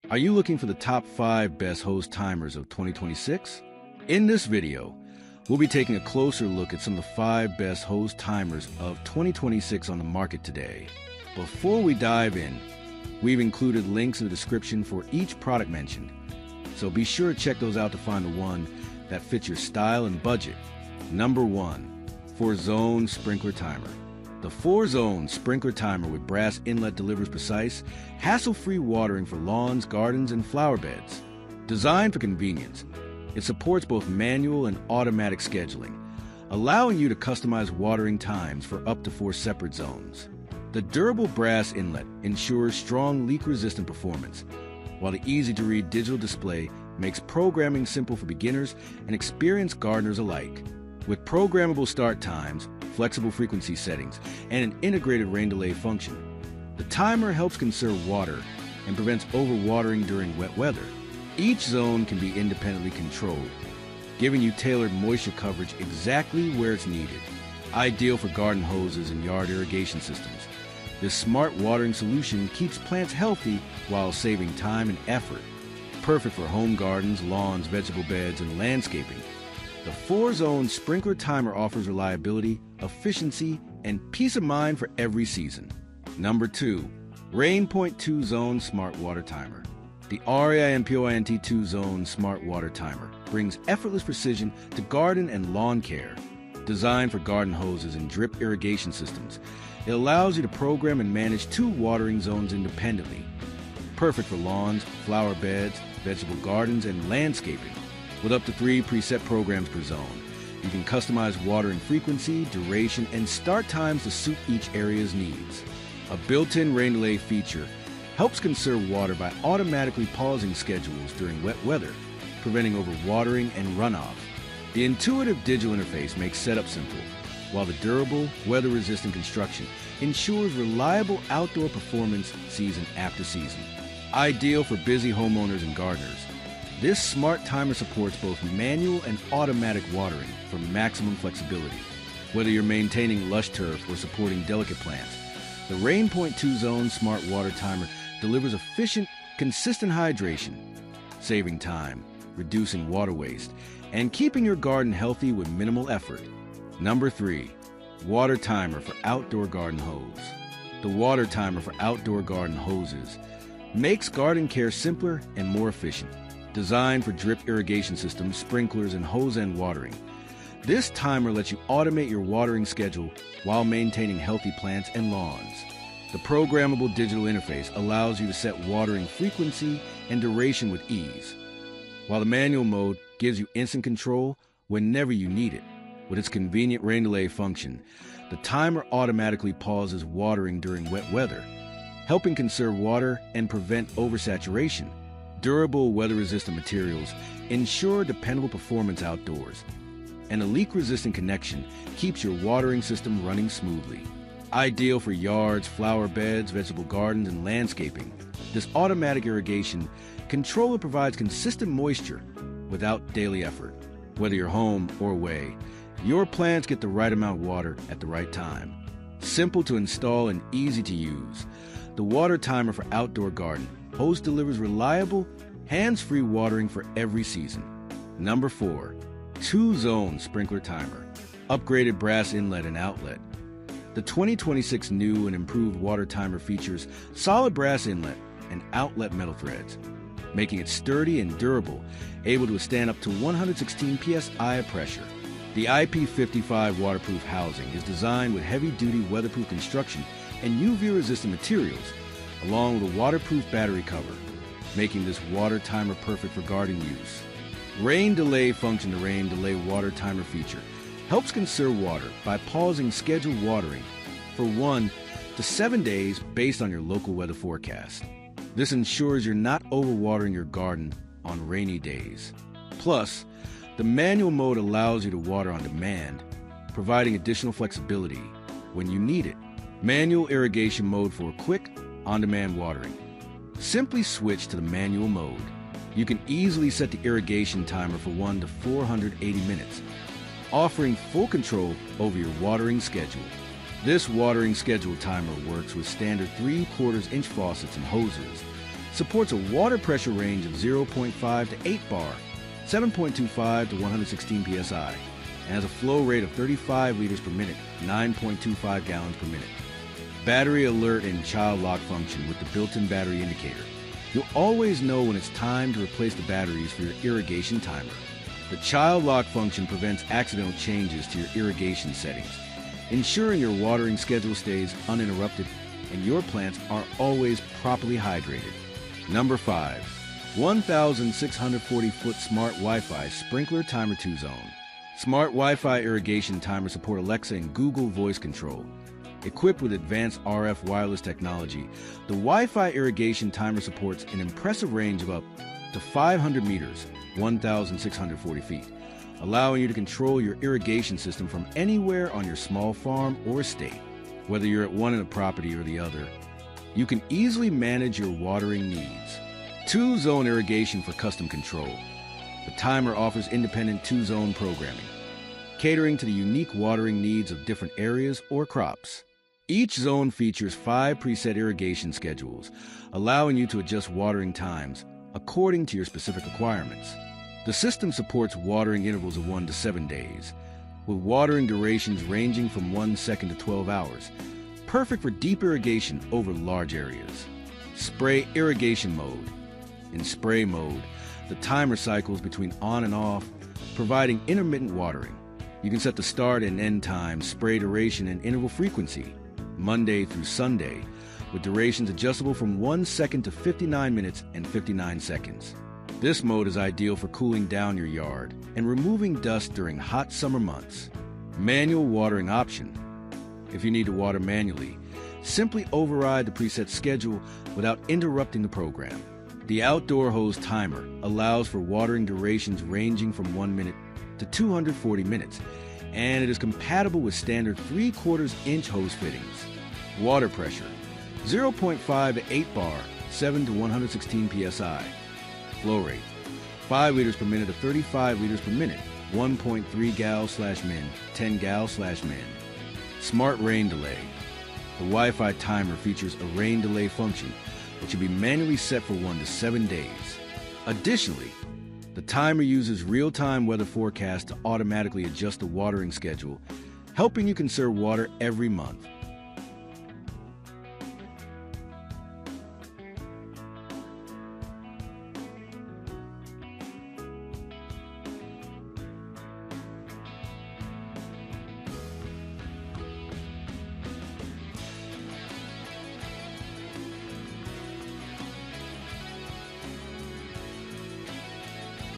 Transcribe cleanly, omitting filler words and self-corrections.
Are you looking for the top 5 best hose timers of 2026? In this video, we'll be taking a closer look at some of the 5 best hose timers of 2026 on the market today. Before we dive in, we've included links in the description for each product mentioned, so be sure to check those out to find the one that fits your style and budget. Number 1. 4-Zone Sprinkler Timer. The 4-Zone Sprinkler Timer with brass inlet delivers precise, hassle-free watering for lawns, gardens, and flower beds. Designed for convenience, it supports both manual and automatic scheduling, allowing you to customize watering times for up to 4 separate zones. The durable brass inlet ensures strong leak-resistant performance, while the easy-to-read digital display makes programming simple for beginners and experienced gardeners alike. With programmable start times, flexible frequency settings, and an integrated rain delay function, the timer helps conserve water and prevents overwatering during wet weather. Each zone can be independently controlled, giving you tailored moisture coverage exactly where it's needed. Ideal for garden hoses and yard irrigation systems, this smart watering solution keeps plants healthy while saving time and effort. Perfect for home gardens, lawns, vegetable beds, and landscaping. The 4-Zone Sprinkler Timer offers reliability, efficiency, and peace of mind for every season. Number 2. RAINPOINT 2-Zone Smart Water Timer. The RAINPOINT 2-Zone Smart Water Timer brings effortless precision to garden and lawn care. Designed for garden hoses and drip irrigation systems, it allows you to program and manage 2 watering zones independently. Perfect for lawns, flower beds, vegetable gardens, and landscaping. With up to 3 preset programs per zone, you can customize watering frequency, duration, and start times to suit each area's needs. A built-in rain delay feature helps conserve water by automatically pausing schedules during wet weather, preventing overwatering and runoff. The intuitive digital interface makes setup simple, while the durable, weather-resistant construction ensures reliable outdoor performance season after season. Ideal for busy homeowners and gardeners, this smart timer supports both manual and automatic watering for maximum flexibility. Whether you're maintaining lush turf or supporting delicate plants, the RAINPOINT 2-Zone Smart Water Timer delivers efficient, consistent hydration, saving time, reducing water waste, and keeping your garden healthy with minimal effort. Number 3. Water Timer for Outdoor Garden Hose. The water timer for outdoor garden hoses makes garden care simpler and more efficient. Designed for drip irrigation systems, sprinklers, and hose end watering, this timer lets you automate your watering schedule while maintaining healthy plants and lawns. The programmable digital interface allows you to set watering frequency and duration with ease, while the manual mode gives you instant control whenever you need it. With its convenient rain delay function, the timer automatically pauses watering during wet weather, helping conserve water and prevent oversaturation. Durable, weather-resistant materials ensure dependable performance outdoors, and a leak-resistant connection keeps your watering system running smoothly. Ideal for yards, flower beds, vegetable gardens, and landscaping, this automatic irrigation controller provides consistent moisture without daily effort. Whether you're home or away, your plants get the right amount of water at the right time. Simple to install and easy to use, the water timer for outdoor garden hose delivers reliable, hands-free watering for every season. Number 4. 2-Zone Sprinkler Timer. Upgraded brass inlet and outlet. The 2026 new and improved water timer features solid brass inlet and outlet metal threads, making it sturdy and durable, able to withstand up to 116 psi of pressure. The IP55 waterproof housing is designed with heavy-duty weatherproof construction and UV-resistant materials, along with a waterproof battery cover, making this water timer perfect for garden use. Rain delay function, the rain delay water timer feature, helps conserve water by pausing scheduled watering for 1 to 7 days based on your local weather forecast. This ensures you're not overwatering your garden on rainy days. Plus, the manual mode allows you to water on demand, providing additional flexibility when you need it. Manual irrigation mode for quick, on-demand watering. Simply switch to the manual mode. You can easily set the irrigation timer for 1 to 480 minutes, offering full control over your watering schedule. This watering schedule timer works with standard 3/4 inch faucets and hoses, supports a water pressure range of 0.5 to 8 bar, 7.25 to 116 psi, and has a flow rate of 35 liters per minute, 9.25 gallons per minute. Battery alert and child lock function with the built-in battery indicator. You'll always know when it's time to replace the batteries for your irrigation timer. The child lock function prevents accidental changes to your irrigation settings, ensuring your watering schedule stays uninterrupted and your plants are always properly hydrated. Number 5. 1,640-foot Smart Wi-Fi Sprinkler Timer 2-Zone. Smart Wi-Fi irrigation timers support Alexa and Google voice control. Equipped with advanced RF wireless technology, the Wi-Fi irrigation timer supports an impressive range of up to 500 meters, 1,640 feet, allowing you to control your irrigation system from anywhere on your small farm or estate. Whether you're at one end of the property or the other, you can easily manage your watering needs. 2-zone irrigation for custom control. The timer offers independent 2-zone programming, catering to the unique watering needs of different areas or crops. Each zone features 5 preset irrigation schedules, allowing you to adjust watering times according to your specific requirements. The system supports watering intervals of 1 to 7 days, with watering durations ranging from 1 second to 12 hours, perfect for deep irrigation over large areas. Spray irrigation mode. In spray mode, the timer cycles between on and off, providing intermittent watering. You can set the start and end time, spray duration, and interval frequency, Monday through Sunday, with durations adjustable from 1 second to 59 minutes and 59 seconds. This mode is ideal for cooling down your yard and removing dust during hot summer months. Manual watering option. If you need to water manually, simply override the preset schedule without interrupting the program. The outdoor hose timer allows for watering durations ranging from 1 minute to 240 minutes, and it is compatible with standard 3/4 inch hose fittings. Water pressure, 0.5 to 8 bar, 7 to 116 psi. Flow rate, 5 liters per minute to 35 liters per minute, 1.3 gal/min, 10 gal/min. Smart rain delay. The Wi-Fi timer features a rain delay function, which can be manually set for 1 to 7 days. Additionally, the timer uses real-time weather forecasts to automatically adjust the watering schedule, helping you conserve water every month.